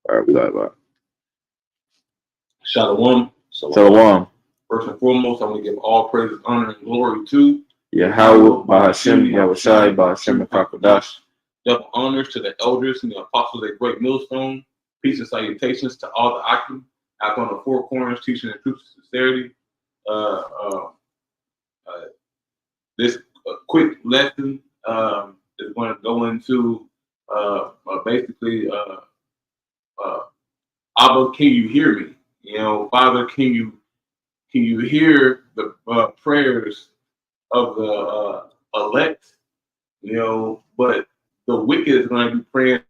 All right, we got it. Shalom. Shalom. First and foremost, I want to give all praise, honor, and glory to Yahweh, Bahashem, Yahushai, Bahashem, and Kakadash. Double honors to the elders and the apostles at Great Millstone. Peace and salutations to all the Akim out on the four corners, teaching the truth and sincerity. This quick lesson is going to go into basically, Abba, can you hear me? Father, can you hear the prayers of the elect? But the wicked is going to be praying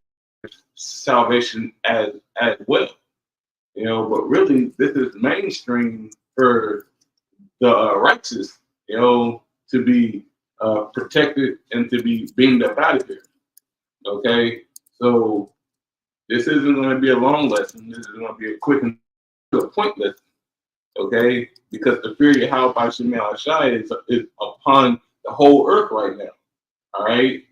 salvation as well. But really, this is mainstream for the righteous, to be protected and to be beamed up out of here. Okay, so this isn't going to be a long lesson. This is going to be a quick and to the point lesson. Okay, because the fear of Yahweh Shai is upon the whole earth right now. All right,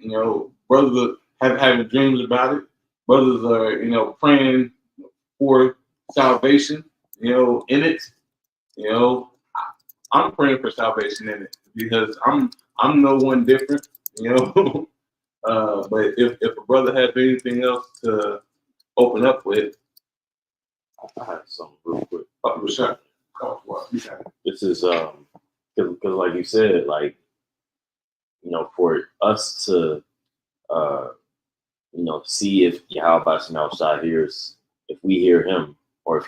brothers are having dreams about it. Brothers are praying for salvation. In it. I'm praying for salvation in it because I'm no one different. But if a brother has anything else to open up with, I have something real quick. Sure. This is because like you said, for us to see if Yahweh Shai hears, if we hear him, or if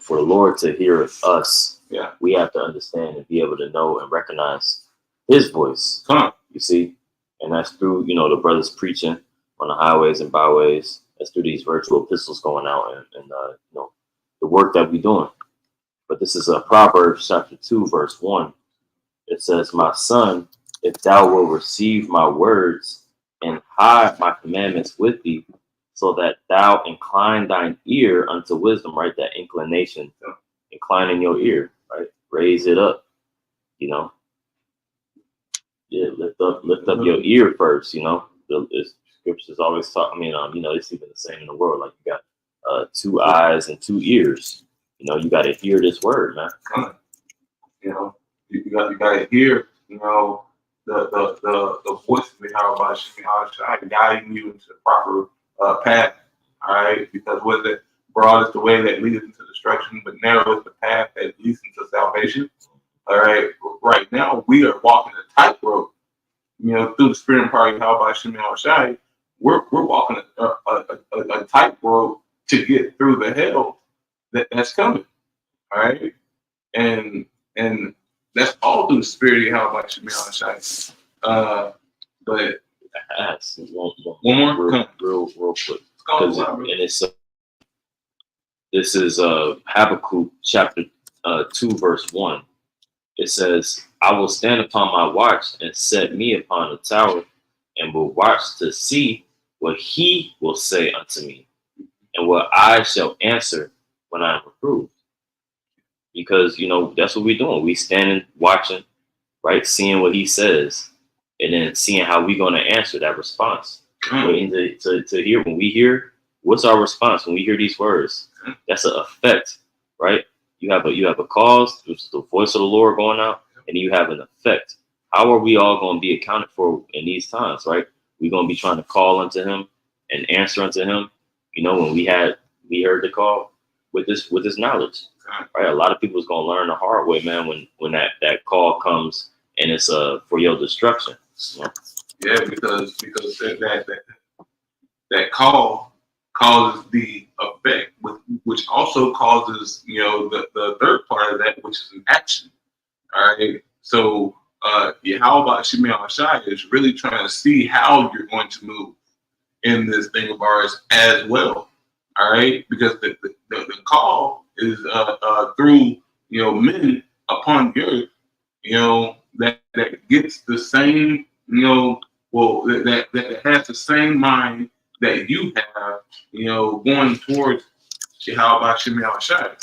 for the Lord to hear us, we have to understand and be able to know and recognize his voice. You see, and that's through the brothers preaching on the highways and byways. That's through these virtual epistles going out and the work that we're doing. But this is Proverbs chapter 2, verse 1. It says, "My son, if thou wilt receive my words and hide my commandments with thee, so that thou incline thine ear unto wisdom," right? That inclination, inclining your ear, right? Raise it up, Yeah, lift up your ear first, The scriptures always talk. It's even the same in the world. Like you got 2 eyes and 2 ears. You got to hear this word, man. You got to hear, the voice of Yahweh Shai guiding you into the proper path. All right, because whether broad is the way that leads into destruction, but narrow is the path that leads into salvation. All right, right now we are walking a tightrope. Through the spirit and power of Yahweh Shai, we're walking a tightrope to get through the hell that's coming. All right, and that's all through the spirit of Yahweh Shai. But one more, real quick, this is Habakkuk chapter 2, verse 1. It says, "I will stand upon my watch and set me upon the tower, and will watch to see what he will say unto me, and what I shall answer when I am reproved." Because that's what we're doing. We standing watching, right, seeing what he says, and then seeing how we're going to answer that response. Waiting to hear. When we hear, what's our response when we hear these words? That's an effect, right? You have a cause, which is the voice of the Lord going out, and you have an effect. How are we all going to be accounted for in these times, right? We're going to be trying to call unto him and answer unto him. When we heard the call with this knowledge, right? A lot of people is going to learn the hard way, man. When that call comes and it's for your destruction. Yeah, because that call causes the effect, which also causes the third part of that, which is an action. All right, so Yahweh Shai is really trying to see how you're going to move in this thing of ours as well. All right, because the call is through men upon the earth, that gets the same that has the same mind that you have, going towards Yahweh Shai.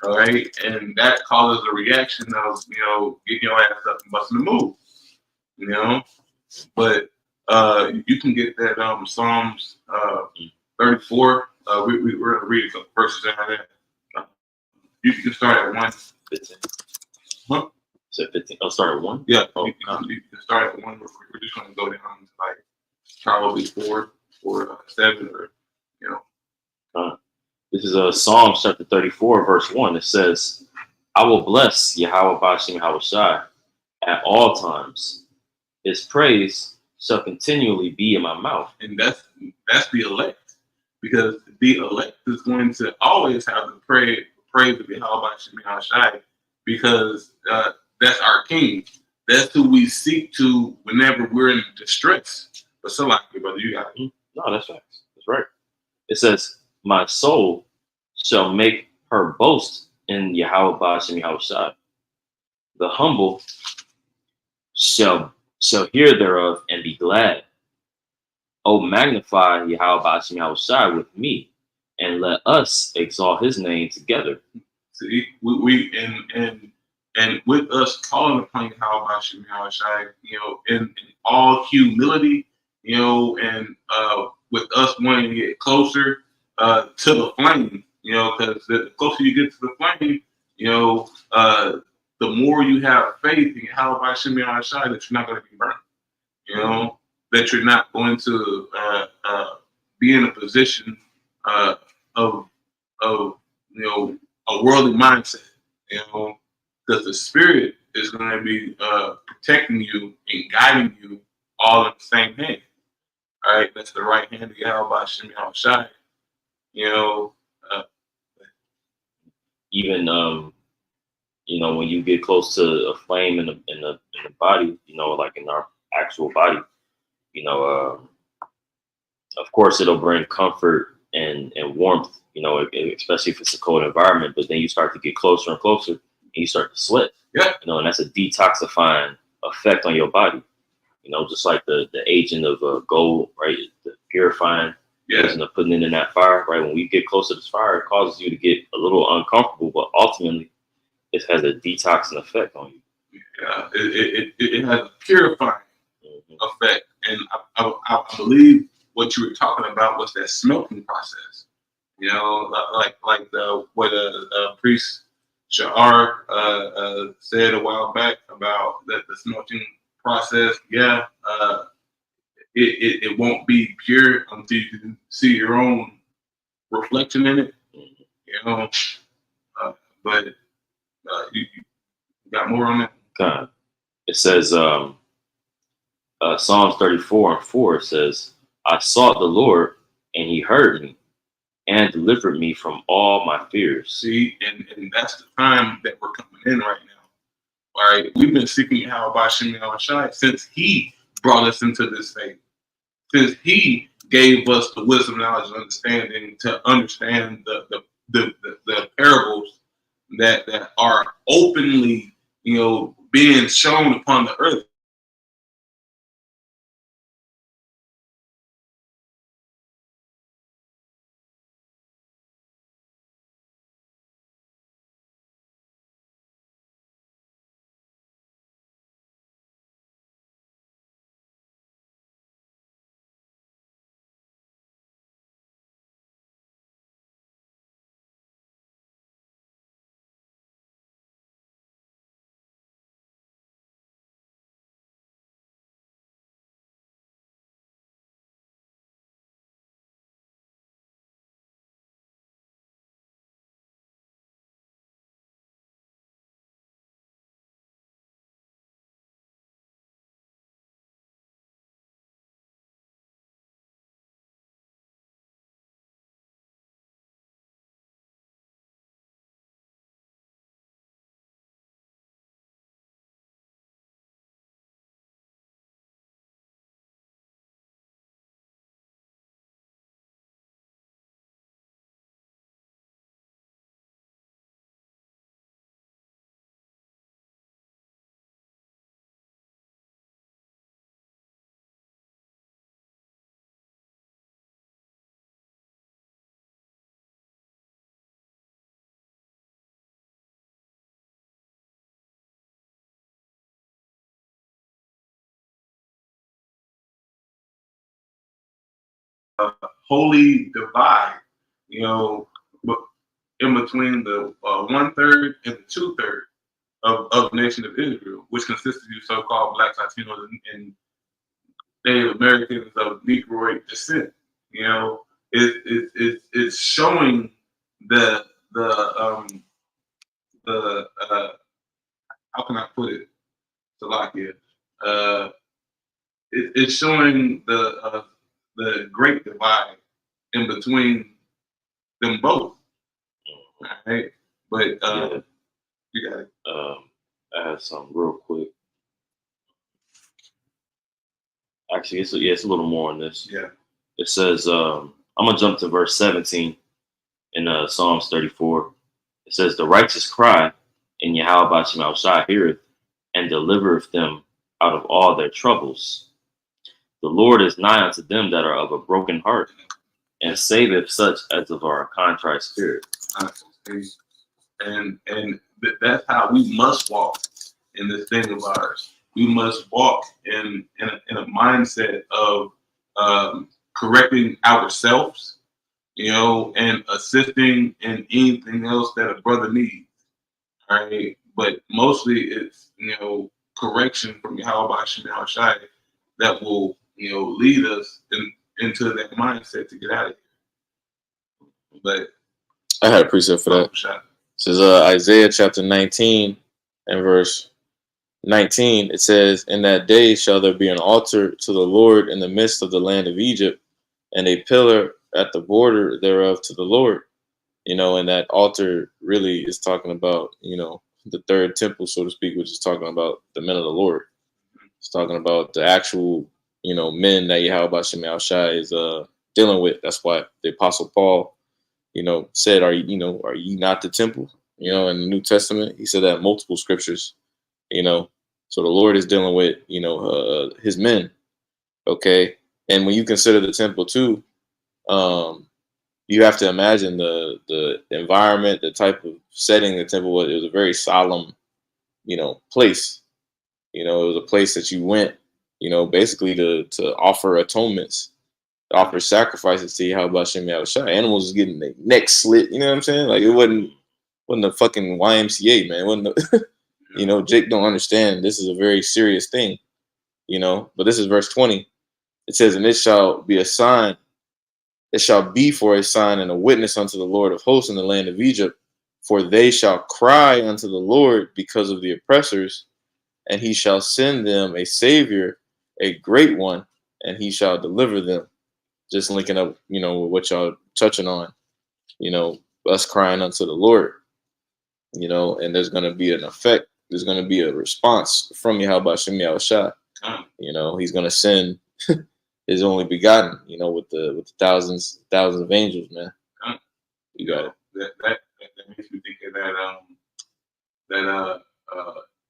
All right, and that causes a reaction of getting your ass up and busting the move. But you can get that Psalms 34. We're going to read a couple verses out of that. You can start at 1. 15. Huh? So 15. I'll start at 1? Yeah, Oh, you can start at 1. We're just going to go down to like probably 4 or 7 or, you know. This is Psalm chapter 34, verse 1. It says, I will bless Yahweh Bashim Hawashai at all times. His praise shall continually be in my mouth. And that's the elect. Because the elect is going to always have the praise of Yahweh Bashim Hawashai, because that's our king. That's who we seek to whenever we're in distress. But so like, brother, you got it. No, that's facts. That's right. It says, my soul shall make her boast in Yahweh Bashim Hawashai. The humble shall hear thereof and be glad. Oh, magnify Yahweh Bashim Hawashai with me, and let us exalt his name together. See, we and with us calling upon Yahweh Bashim Hawashai, you know, in all humility, you know, and with us wanting to get closer to the flame, you know, because the closer you get to the flame, you know, the more you have faith in Yahweh Bashim Hawashai that you're not going to be burned, you know, that you're not going to be in a position of you know, a worldly mindset, you know, because the spirit is going to be protecting you and guiding you all in the same hand. All right, that's the right hand of Yahweh Bashim Hawashai. You know, Even you know, when you get close to a flame in the body, you know, like in our actual body, you know, of course it'll bring comfort and warmth, you know, especially if it's a cold environment. But then you start to get closer and closer, and you start to sweat. Yeah. You know, and that's a detoxifying effect on your body. You know, just like the agent of gold, right? The purifying, yeah, of putting it in that fire, right? When we get close to this fire, it causes you to get a little uncomfortable, but ultimately, it has a detoxing effect on you. Yeah, it has a purifying effect, and I believe what you were talking about was that smelting process. You know, like what priest Sha'ar said a while back about that the smelting process. Yeah, it won't be pure until you can see your own reflection in it. You know, but you got more on that? God. It says, Psalms 34 and 4 says, I sought the Lord, and he heard me and delivered me from all my fears. See, and that's the time that we're coming in right now. All right, we've been seeking Yahweh Bashim Hawashai since he brought us into this faith, since he gave us the wisdom, knowledge, and understanding to understand the parables that are openly, you know, being shown upon the earth. holy divide, in between the 1/3 and the 2/3 of the nation of Israel, which consists of you so-called Blacks, Latinos, and Native Americans of Negroid descent. It's showing the how can I put it, Salakia? It's showing the great divide in between them both. Right? But you got it. I have some real quick. Actually, it's a little more on this. Yeah. It says, I'm gonna jump to verse 17 in Psalms 34. It says, "The righteous cry, and Yahweh Shema Shai heareth, and delivereth them out of all their troubles. The Lord is nigh unto them that are of a broken heart, and saveth such as of our contrite spirit." And that's how we must walk in this thing of ours. We must walk in a mindset of correcting ourselves, and assisting in anything else that a brother needs. Right? But mostly it's correction from Yahweh Shema Shai that will lead us into that mindset to get out of here. But I had a precept for that. It says Isaiah chapter 19 and verse 19. It says, "In that day shall there be an altar to the Lord in the midst of the land of Egypt, and a pillar at the border thereof to the Lord." And that altar really is talking about, the third temple, so to speak, which is talking about the men of the Lord. It's talking about the actual, men that Yahweh Shema Shai is dealing with. That's why the Apostle Paul, said, are ye not the temple? In the New Testament, he said that in multiple scriptures, So the Lord is dealing with, his men. Okay. And when you consider the temple too, you have to imagine the environment, the type of setting the temple was. It was a very solemn, place. It was a place that you went, basically to offer atonements, to offer sacrifices to Yahweh Shem Yahushua. Animals was getting their necks slit. You know what I'm saying? Like it wasn't a fucking YMCA, man. It wasn't Jake don't understand. This is a very serious thing, But this is verse 20. It says, "And it shall be a sign. It shall be for a sign and a witness unto the Lord of hosts in the land of Egypt. For they shall cry unto the Lord because of the oppressors, and he shall send them a savior, a great one, and he shall deliver them." Just linking up, with what y'all touching on, us crying unto the Lord, and there's going to be an effect. There's going to be a response from Yahweh Shem Yahushua. He's going to send his only begotten, with the thousands of angels, man. You got it. That makes me think of that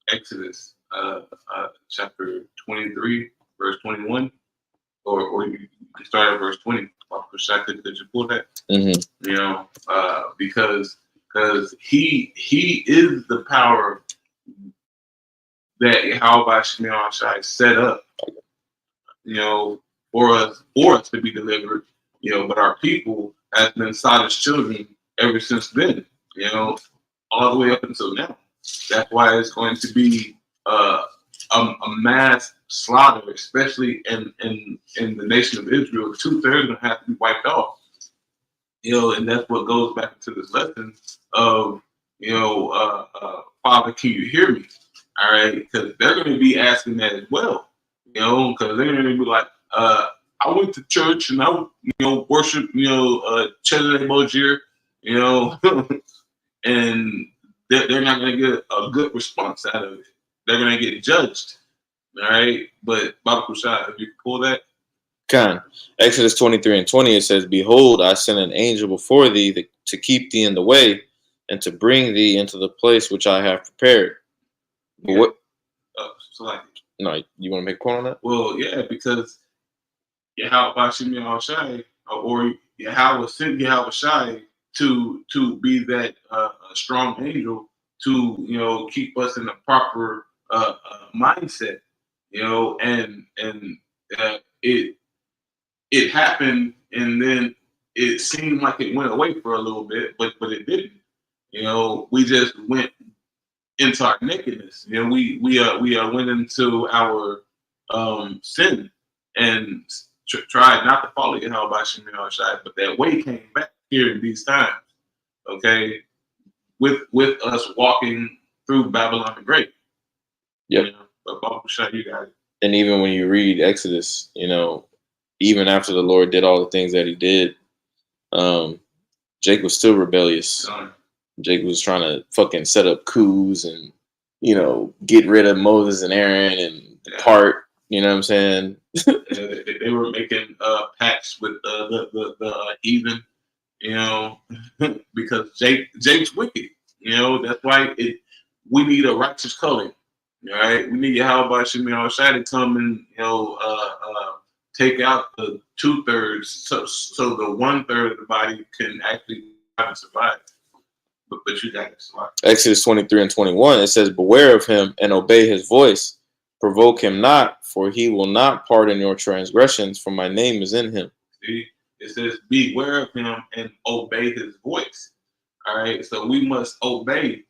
Exodus chapter 23, verse 21, or you can start at verse 20. Could you pull that? Mm-hmm. Because he is the power that Yahweh Shema Shai set up, for us to be delivered, but our people has been Sodom's children ever since then, all the way up until now. That's why it's going to be a mass slaughter, especially in the nation of Israel. 2/3 are going to have to be wiped off, and that's what goes back to this lesson of, Father, can you hear me? All right, because they're going to be asking that as well, because they're going to be like, I went to church and I, worship, Chelly Mojir, and they're not going to get a good response out of it. They're going to get judged. All right, but Baba Kushai, if you can pull that. Exodus 23 and 20, it says, "Behold, I send an angel before thee to keep thee in the way and to bring thee into the place which I have prepared." Yeah. What? No, you want to make a point on that? Well, yeah, because Yahweh Shem Yahushai, or Yahweh sent Yahweh Shai to be that strong angel to keep us in the proper mindset, and it happened and then it seemed like it went away for a little bit, but it didn't. We just went into our nakedness. We went into our sin and tried not to follow Yahweh Shemini Shai, but that way came back here in these times. Okay, with us walking through Babylon the Great. Yep. But Baruch Shai, you got it. And even when you read Exodus, even after the Lord did all the things that he did, Jake was still rebellious. Jake was trying to fucking set up coups and, get rid of Moses and Aaron and depart. You know what I'm saying? They were making pacts with the heathen, because Jake's wicked. That's why we need a righteous culling. All right, we need Yahweh Shemini Shai to come and take out the 2/3, so the 1/3 of the body can actually survive. But you got to survive. Exodus 23 and 21, it says, "Beware of him and obey his voice. Provoke him not, for he will not pardon your transgressions, for my name is in him." See, it says, "Beware of him and obey his voice." All right, so we must obey.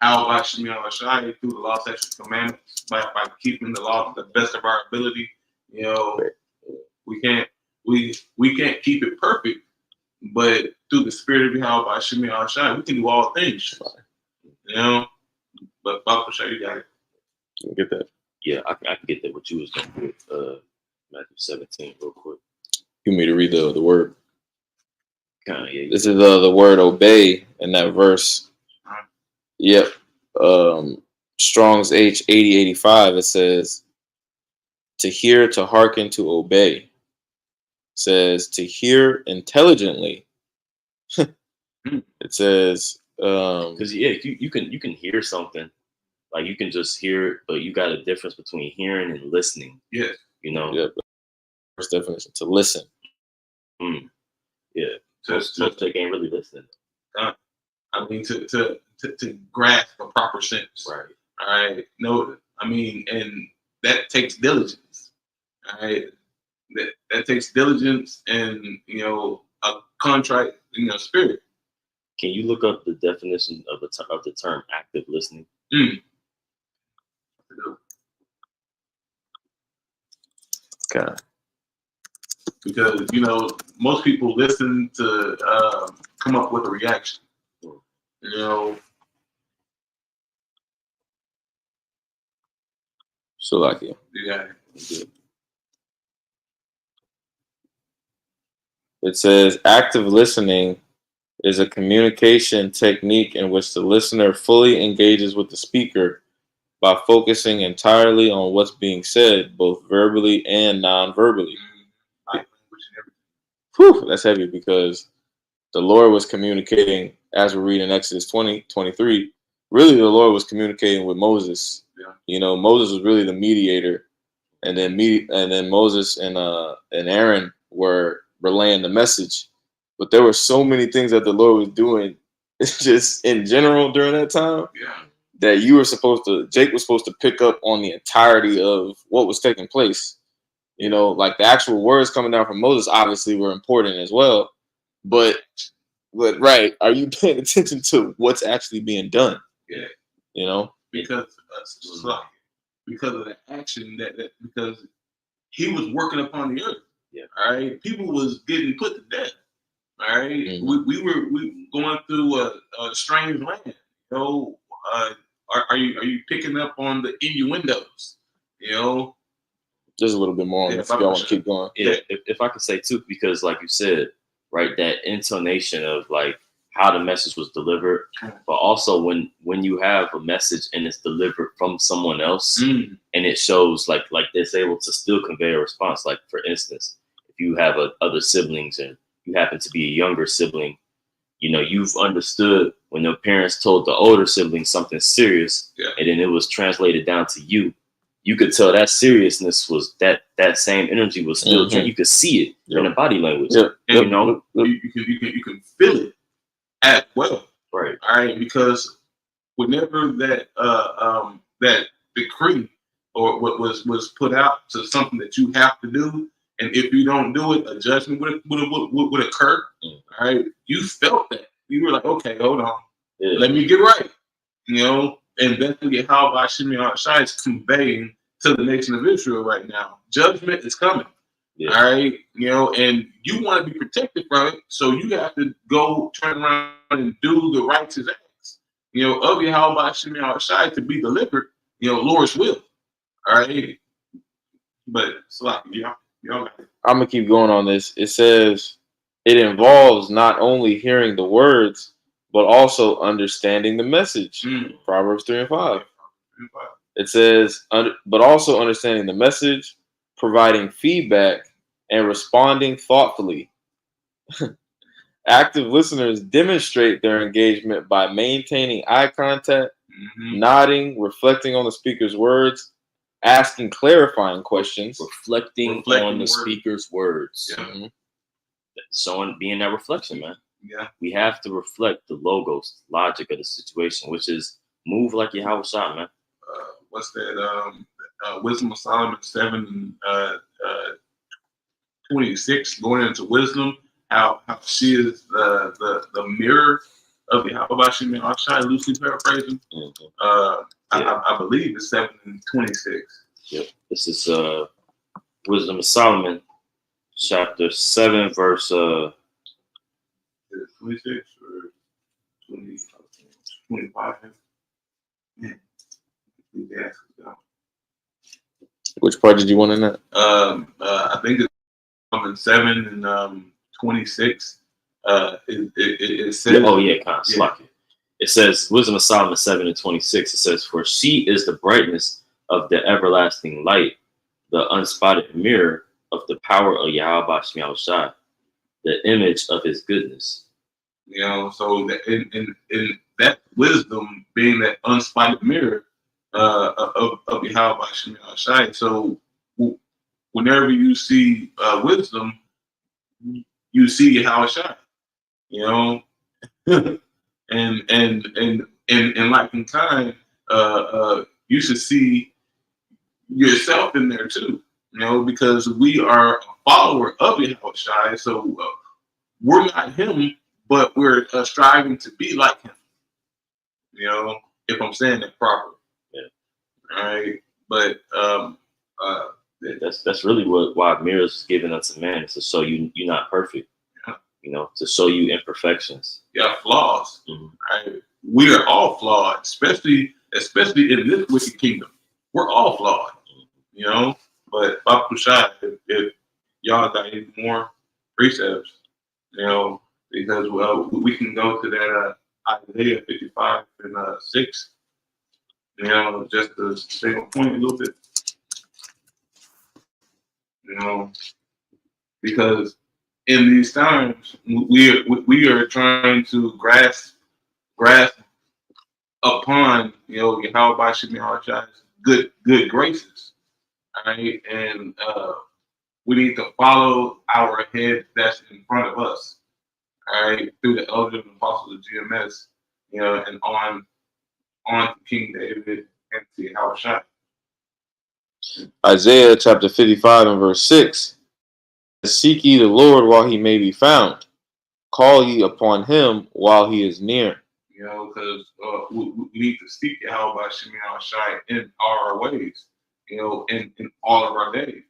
How by Shemini Shai through the law, statutes, commandments, by keeping the law to the best of our ability. We can't keep it perfect, but through the spirit of Yahweh by Shemini Shai, we can do all things. But Baruch Shai, you got it. You get that? Yeah, I can get that. What you was going with Matthew 17, real quick. You want me to read the word? Yeah. This is the word obey in that verse. Yep. Strong's H 8085, it says to hear, to hearken, to obey. It says to hear intelligently. It says because you can hear something, like you can just hear it, but you got a difference between hearing and listening. Yes. Yeah. First definition, to listen. Yeah. Most they ain't really listening. I mean, to grasp a proper sense. Right. All right. No, I mean, and that takes diligence. All right. That takes diligence and, a contrite, spirit. Can you look up the definition of the term active listening? Okay. Because, most people listen to come up with a reaction. So like you. Yeah. It says active listening is a communication technique in which the listener fully engages with the speaker by focusing entirely on what's being said, both verbally and non-verbally. Whew, that's heavy, because the Lord was communicating, as we read in Exodus 20:23. Really, the Lord was communicating with Moses. Yeah. Moses was really the mediator, and then Moses and Aaron were relaying the message. But there were so many things that the Lord was doing, just in general during that time, that Jake was supposed to pick up on the entirety of what was taking place. Like the actual words coming down from Moses obviously were important as well. But right, are you paying attention to what's actually being done? Yeah. Because of the action because he was working upon the earth. Yeah. All right. People was getting put to death. All right. Mm-hmm. We were going through a strange land. Are you picking up on the innuendos? Just a little bit more on if y'all want to keep going. Yeah. If I could say too, because like you said, right, that intonation of like how the message was delivered, but also when you have a message and it's delivered from someone else, and it shows like it's able to still convey a response. Like for instance, if you have other siblings and you happen to be a younger sibling, you've understood when the parents told the older sibling something serious, and then it was translated down to you. You could tell that seriousness was that same energy was still. You could see it in the body language. And you can feel it as well. Right. All right. Because whenever that decree or what was put out to something that you have to do, And if you don't do it, a judgment would occur. All right, you felt that. You were like, okay, hold on, let me get right. And that's what how Shimei Shai is conveying to the nation of Israel right now. Judgment is coming. Yeah. All right, and you want to be protected from it, so you have to go turn around and do the righteous acts, of Yahweh Shimei Shai to be delivered, Lord's will. All right, but it's like, I'm gonna keep going on this. It says it involves not only hearing the words, but also understanding the message. Proverbs 3:5. It says, but also understanding the message, providing feedback, and responding thoughtfully. Active listeners demonstrate their engagement by maintaining eye contact, nodding, reflecting on the speaker's words, asking clarifying questions, reflecting on the speaker's words. Yeah. So being that reflection, man. Yeah. We have to reflect the logos, logic of the situation, which is move like your house shot, man. What's that? Wisdom of Solomon 7 26, going into wisdom, how she is the mirror of the Yahweh Shimei Shai, loosely paraphrasing. I believe it's 7:26. Yep. This is Wisdom of Solomon, chapter 7, verse 26 or 25. Which part did you want in that? I think it's Solomon 7 and 26. It says. Oh yeah, kind of slucky. It says Wisdom of Solomon 7 and 26. It says, "For she is the brightness of the everlasting light, the unspotted mirror of the power of Yahweh Shemel Shai, the image of his goodness." So that in that wisdom being that unspotted mirror of Yahweh Shemel Shai. So whenever you see wisdom, you see Yahweh Shai. and like in kind, you should see yourself in there too, because we are a follower of Yahweh Shai, so we're not him, but we're striving to be like him. If I'm saying that properly. Yeah. All right. But that's really why mirrors is given unto man, is to show you're not perfect. To show you imperfections. Yeah, flaws. Right? We are all flawed, especially in this wicked kingdom. We're all flawed, But Baba Kushai, if y'all got any more precepts, because we can go to that Isaiah 55 and 6, just to stay on point a little bit, because in these times, we are trying to grasp upon Yahweh Shemei Shai's good graces, all right, and we need to follow our head that's in front of us, all right, through the elders and apostles of GMS, and on to King David and to Yahweh Shai. Isaiah chapter 55 and verse 6. Seek ye the Lord while he may be found. Call ye upon him while he is near. Because we need to seek Yahweh Shemei Shai in our ways, in all of our days,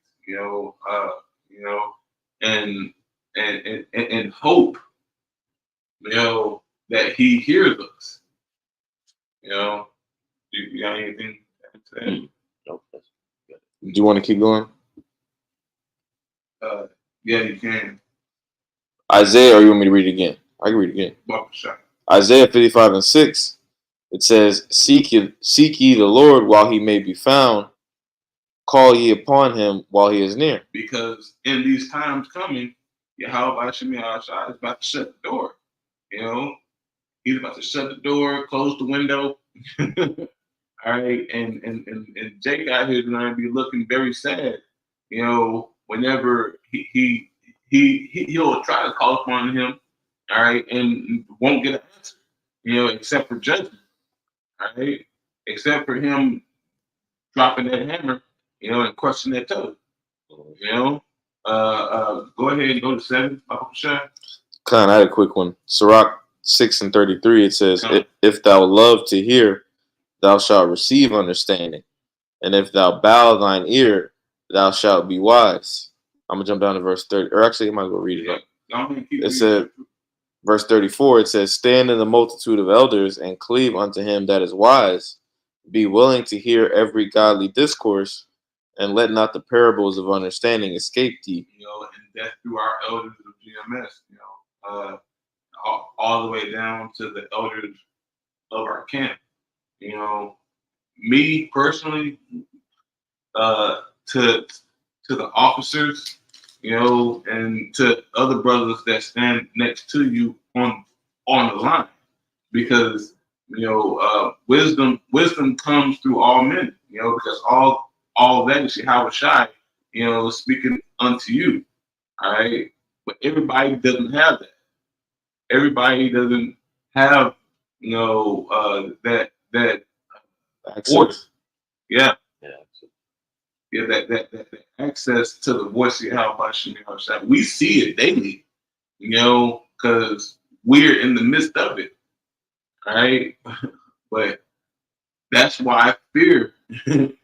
and hope, that he hears us. Do you got anything to say? Nope. Do you want to keep going? Yeah, you can. Isaiah, or you want me to read it again? I can read it again. Isaiah 55 and 6. It says, Seek ye the Lord while he may be found. Call ye upon him while he is near. Because in these times coming, Yahweh Shemei Shai is about to shut the door. He's about to shut the door, close the window. All right, and Jake out here is going to be looking very sad. Whenever he'll try to call upon him, all right, and won't get an answer, except for judgment, all right, except for him dropping that hammer, and crushing that toe, Go ahead and go to 7, Papa Shai. Kind of had a quick one. Sirach 6:33. It says, "If thou love to hear, thou shalt receive understanding, and if thou bow thine ear, thou shalt be wise." I'm gonna jump down to verse 30, or actually, I might as well read it up. It said, verse 34. It says, "Stand in the multitude of elders and cleave unto him that is wise. Be willing to hear every godly discourse, and let not the parables of understanding escape thee." And that's through our elders of GMS. All the way down to the elders of our camp. Me personally, to the officers, and to other brothers that stand next to you on the line, because wisdom comes through all men, because all that is Yahweh Shai, speaking unto you. All right, but everybody doesn't have that. Everybody doesn't have that order. Yeah. That access to the voice of Yahweh. We see it daily, because we're in the midst of it. All right. But that's why I fear, the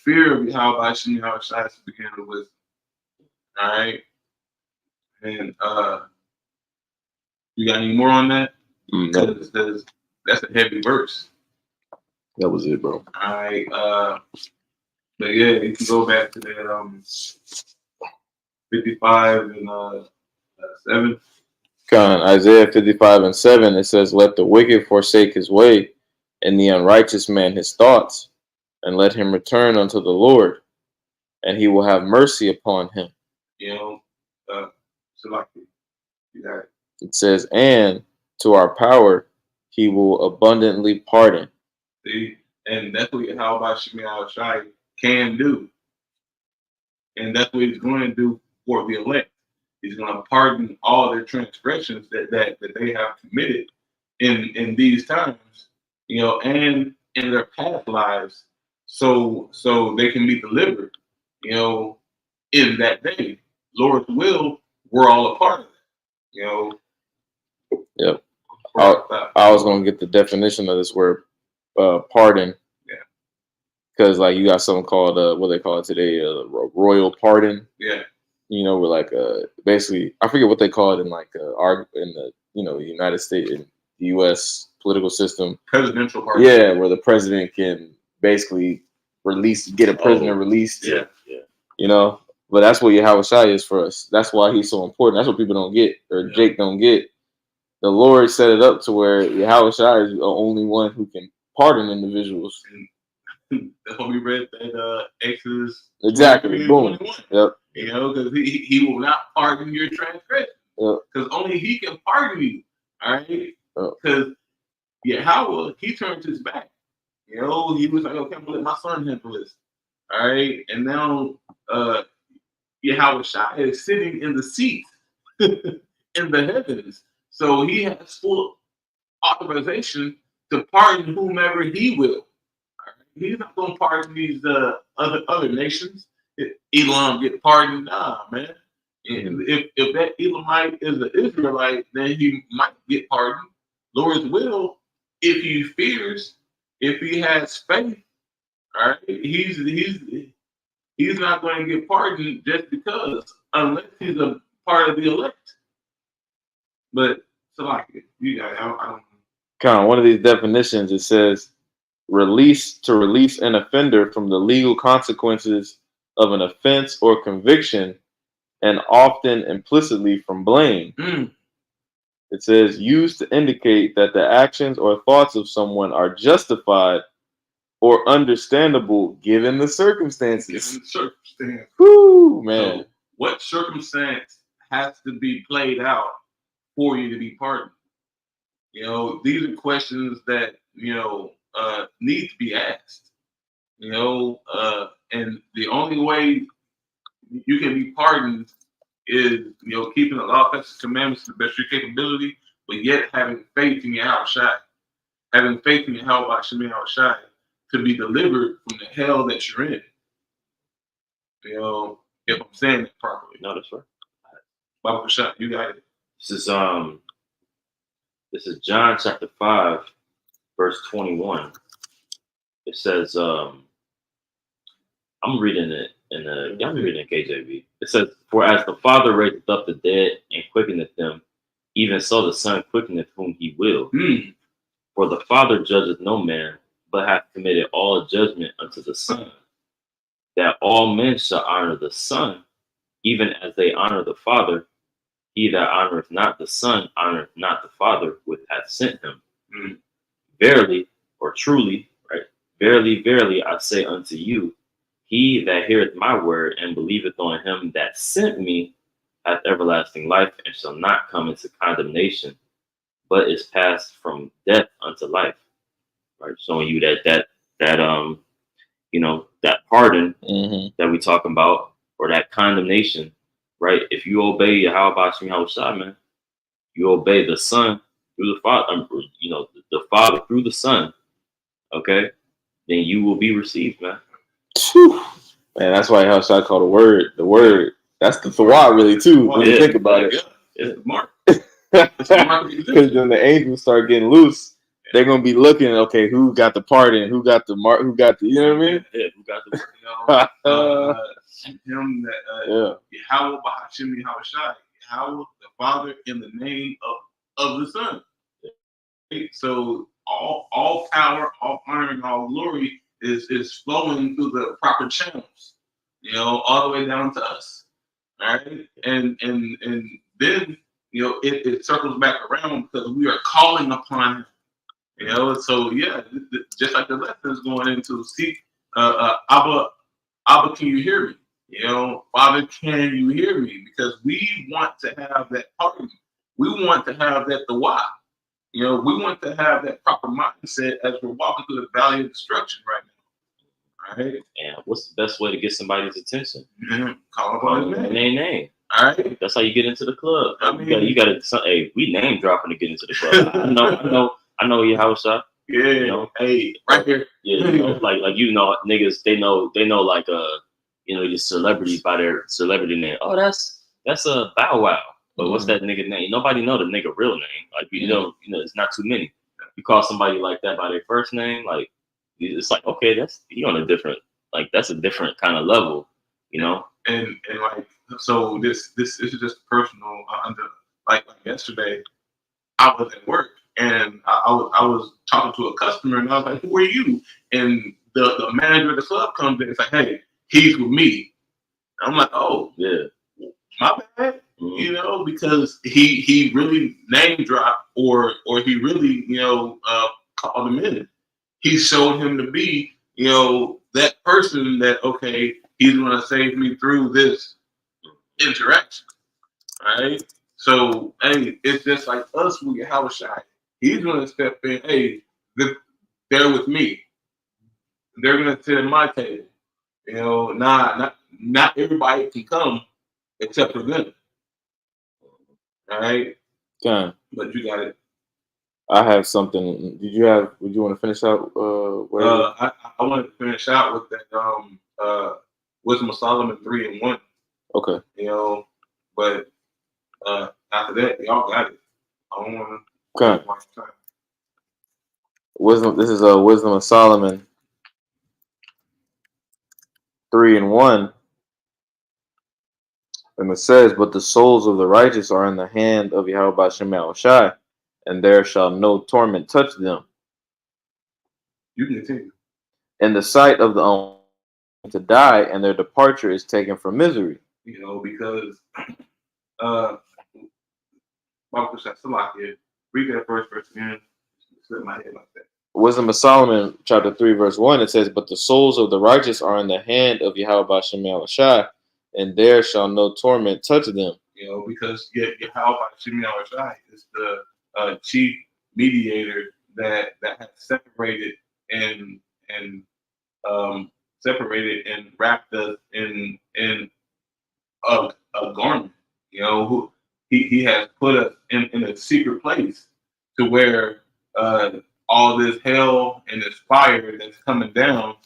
fear of Yahweh is to begin with. All right. And you got any more on that? Because that's a heavy verse. That was it, bro. All right. But yeah, you can go back to that 55 and 7. Isaiah 55:7. It says, "Let the wicked forsake his way, and the unrighteous man his thoughts, and let him return unto the Lord, and he will have mercy upon him." You got it. It says, "And to our power he will abundantly pardon." See, and that's what Yahweh Shai can do, and that's what he's going to do for the elect. He's going to pardon all their transgressions that they have committed in these times, and in their past lives, so they can be delivered, in that day. Lord's will, we're all a part of it, Yep. I was going to get the definition of this word, pardon. Yeah. Because like you got something called what they call it today, royal pardon. Yeah. We're like basically, I forget what they call it in like in the United States, in the U.S. political system. Presidential pardon. Yeah, where the president can basically get a prisoner released. Yeah. But that's what Yahweh Shai is for us. That's why he's so important. That's what people don't get, or Jake don't get. The Lord set it up to where Yahweh Shai is the only one who can pardon individuals. That's what we read that Exodus. Exactly. Boom. 21. Yep. Because he will not pardon your transgression. Because only he can pardon you. All right. Because Yahweh, he turned his back. He was like, okay, I'm gonna let my son handle this. All right. And now Yahweh Shai is sitting in the seat in the heavens. So he has full authorization to pardon whomever he will. Right? He's not going to pardon these other nations. If Elam get pardoned, nah, man. And if that Elamite is an Israelite, then he might get pardoned. Lord's will, if he fears, if he has faith, all right, he's not going to get pardoned just because, unless he's a part of the elect. But so like you got, I don't. Kind of one of these definitions. It says, release an offender from the legal consequences of an offense or conviction, and often implicitly from blame. It says, used to indicate that the actions or thoughts of someone are justified or understandable given the circumstances. Whoo, man. So what circumstance has to be played out for you to be pardoned? These are questions that need to be asked. And the only way you can be pardoned is keeping the law, statutes, commandments to the best of your capability, but yet having faith in Yahweh Shai, having faith in Yahweh Shai to be delivered from the hell that you're in. if I'm saying it properly. No, that's right. Baba Shot, you got it. This is John chapter 5, verse 21. It says, I'm reading it I'm reading it KJV. It says, "For as the Father raiseth up the dead and quickeneth them, even so the Son quickeneth whom he will. For the Father judgeth no man, but hath committed all judgment unto the Son, that all men shall honor the Son, even as they honor the Father. He that honoreth not the Son honoreth not the Father which hath sent him. Verily, or truly, right? Verily, verily, I say unto you, he that heareth my word and believeth on him that sent me hath everlasting life, and shall not come into condemnation, but is passed from death unto life." Right, showing you that that pardon that we talking about, or that condemnation, right? If you obey Yahweh Shem Yahushua, man, you obey the Son through the Father, the Father through the Son, okay, then you will be received, man. Man, that's why Yahushua called the word. That's the Thawat, really, too, when you think about it. It's the mark. Because when the angels start getting loose, they're gonna be looking, okay, who got the pardon, who got the mark, who got the, you know what I mean? Yeah, who got the him that Yahweh Bahashim Yahushua, Yahweh the Father in the name of the Son. So all power, all honor, and all glory is flowing through the proper channels, all the way down to us. All right, and then it circles back around because we are calling upon him. So just like the lesson is going into seek Abba, can you hear me? Father, can you hear me? Because we want to have that pardon. We want to have that the why. We want to have that proper mindset as we're walking through the valley of destruction right now. All right. And what's the best way to get somebody's attention? Call upon his name. All right. That's how you get into the club. I mean, you got to. Hey, we name dropping to get into the club. I know your house shop. Yeah. Hey, right here. Yeah. Like niggas. They know like your celebrities by their celebrity name. Oh, that's a Bow Wow. But what's that nigga name? Nobody know the nigga real name. Like it's not too many. You call somebody like that by their first name, like it's like, okay, that's on a different, like that's a different kind of level, And like, so this is just personal. Like yesterday, I was at work and I was talking to a customer and I was like, "Who are you?" And the manager of the club comes in and it's like, "Hey, he's with me." And I'm like, "Oh, yeah, my bad." Because he really name dropped or he really called him in. He showed him to be that person that, okay, he's gonna save me through this interaction, right? So hey, it's just like us with Yahushua. He's gonna step in. Hey, they're with me. They're gonna sit at my table. Not everybody can come except for them. All right. Okay. But you got it. I have something. Would you want to finish out? I want to finish out with that. Wisdom of Solomon 3:1. Okay. But after that, y'all got it. I don't want to. Okay. Wisdom. This is Wisdom of Solomon 3:1. And it says, "But the souls of the righteous are in the hand of Yahweh Shem Yahushai, and there shall no torment touch them." You can continue. "In the sight of the own to die, and their departure is taken from misery." Because read that first verse again. Slip my head like that. Wisdom of Solomon, chapter 3, verse 1, it says, "But the souls of the righteous are in the hand of Yahweh Shem Yahushai, and there shall no torment touch them." Because Yahweh Shem Yahushai is the chief mediator that has separated and wrapped us in a garment. Who he has put us in a secret place to where all this hell and this fire that's coming down,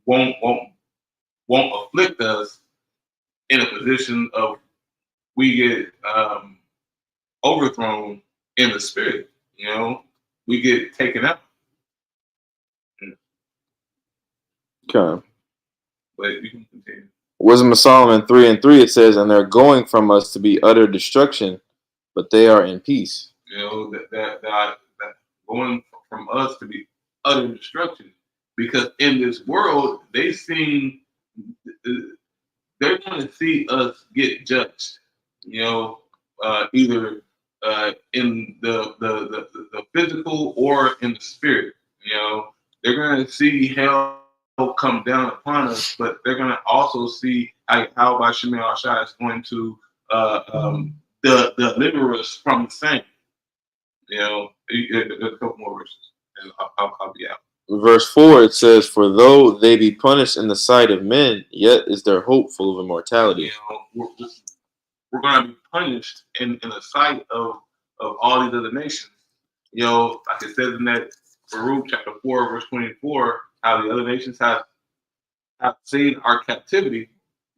won't won't afflict us in a position of we get overthrown in the spirit. We get taken out. Okay. But you can continue. Wisdom of Solomon 3:3, it says, and they're going from us to be utter destruction, but they are in peace. That going from us to be utter destruction, because in this world they're going to see us get judged. Either in the physical or in the spirit. They're going to see hell come down upon us, but they're going to also see how Abba Shai is going to deliver us from the same. A couple more verses, and I'll be out. Verse 4, it says, for though they be punished in the sight of men, yet is their hope full of immortality. We're going to be punished in the sight of all these other nations. Like it says in that Baruch chapter 4, verse 24, how the other nations have seen our captivity,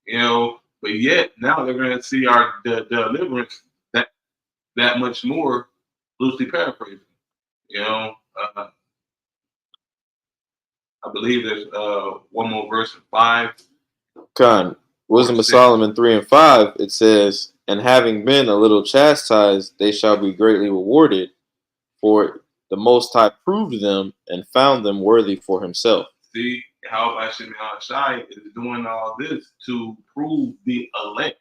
but yet now they're going to see our deliverance that much more, loosely paraphrasing. I believe there's one more verse in 5. Con, Wisdom of Solomon 3:5, it says, and having been a little chastised, they shall be greatly rewarded, for the Most High proved them and found them worthy for himself. See how Shai is doing all this to prove the elect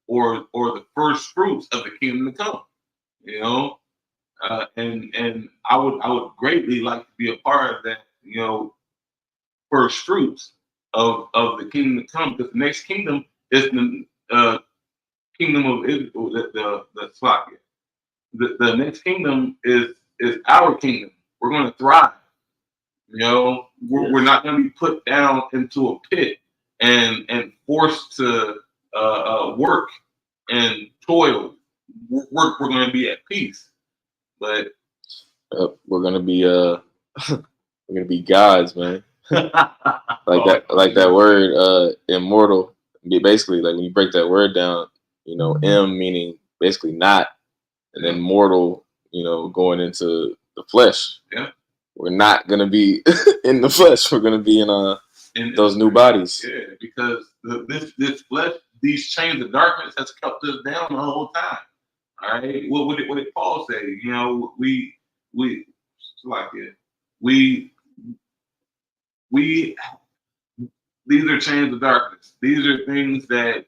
or the first fruits of the kingdom to come. And I would greatly like to be a part of that. First fruits of the kingdom to come, because the next kingdom is the kingdom of Israel, the Slakia. The next kingdom is our kingdom. We're going to thrive. We're not going to be put down into a pit and forced to work and toil. We're going to be at peace. But we're going to be we're going to be gods, man. like that word immortal. Basically, like when you break that word down, M meaning basically not, and then mortal, going into the flesh. Yeah. We're not gonna be in the flesh. We're gonna be in those new bodies. Yeah, because this flesh, these chains of darkness has kept us down the whole time. All right. What did Paul say? These are chains of darkness. These are things that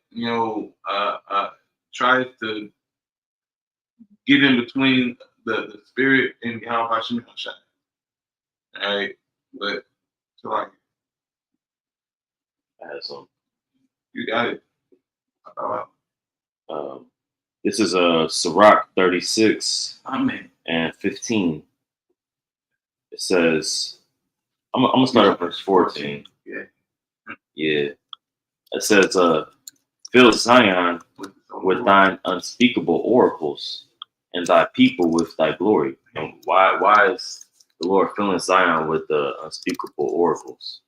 tries to get in between the spirit and how about Shai. All right, but I had some. You got it. This is Sirach 36 Amen. and 15. It says, I'm gonna start at verse 14. Yeah. It says, fill Zion with thine unspeakable oracles, and thy people with thy glory. And why is the Lord filling Zion with the unspeakable oracles?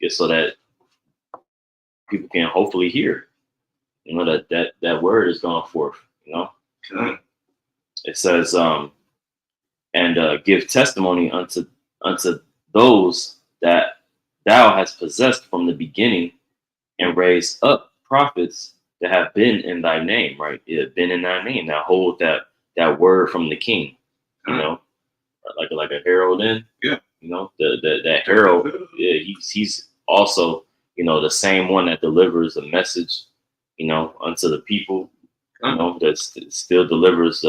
Just so that people can hopefully hear. That word is going forth. It says, and give testimony unto those that thou hast possessed from the beginning, and raise up prophets that have been in thy name, right? It have been in thy name. Now hold that word from the king, like a herald in. Yeah. That herald, yeah, he's also, the same one that delivers the message, unto the people, that still delivers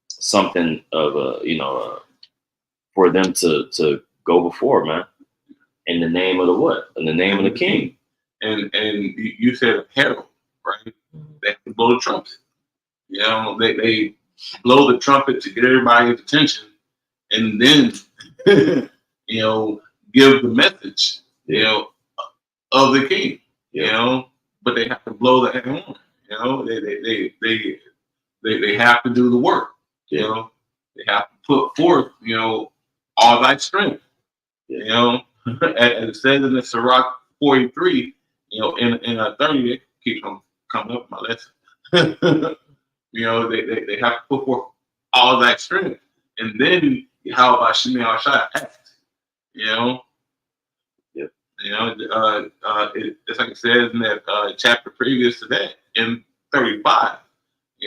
something of for them to go before, man. In the name of the what? In the name of the king. And you said a herald, right? They have to blow the trumpet. They blow the trumpet to get everybody's attention, and then give the message, of the king. But they have to blow the horn. They have to do the work. They have to put forth, all thy strength. As it says in the Sirach 43, in 30, it keeps on coming up my lesson. They have to put forth all that strength. And then how about Shimei Shai act? Yep. It's like it says in that chapter previous to that, in 35.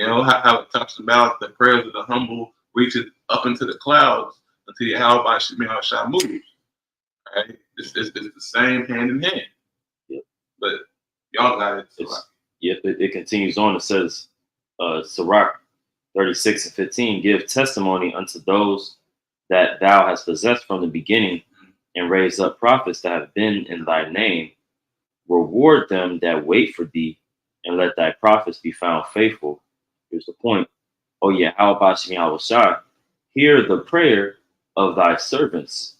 How it talks about the prayers of the humble reaches up into the clouds until you how about Shimei Shai moves. Right? It's the same hand in hand. Yep. But y'all got it. Yep, it continues on. It says, Sirach 36:15, give testimony unto those that thou hast possessed from the beginning, and raise up prophets that have been in thy name. Reward them that wait for thee, and let thy prophets be found faithful. Here's the point. Oh yeah, how about Shemiyah Shai? Hear the prayer of thy servants,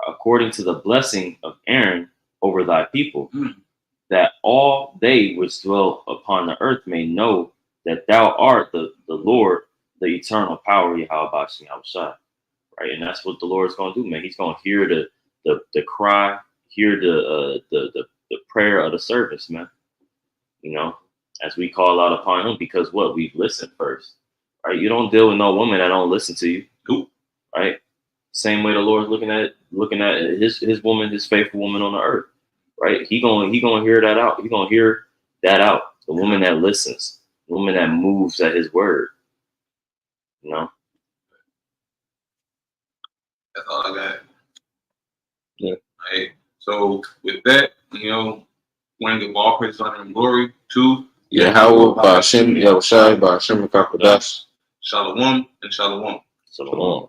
according to the blessing of Aaron over thy people, that all they which dwell upon the earth may know that thou art the Lord, the eternal power, Yahweh Shai. Right, and that's what the Lord's going to do, man. He's going to hear the cry, hear the prayer of the servants, man. As we call out upon him, because what we've listened first, right? You don't deal with no woman that don't listen to you, right? Same way the Lord's looking at his woman, his faithful woman on the earth, right? He gonna hear that out. He gonna hear that out. The woman that listens, the woman that moves at his word. That's all I got. Yeah. Right. So with that, want to give all praise, honor, and glory to Yahweh, Ba'ashem, Yahushai, Ba'ashem, Kakadash. Shalom and shalom. Shalom.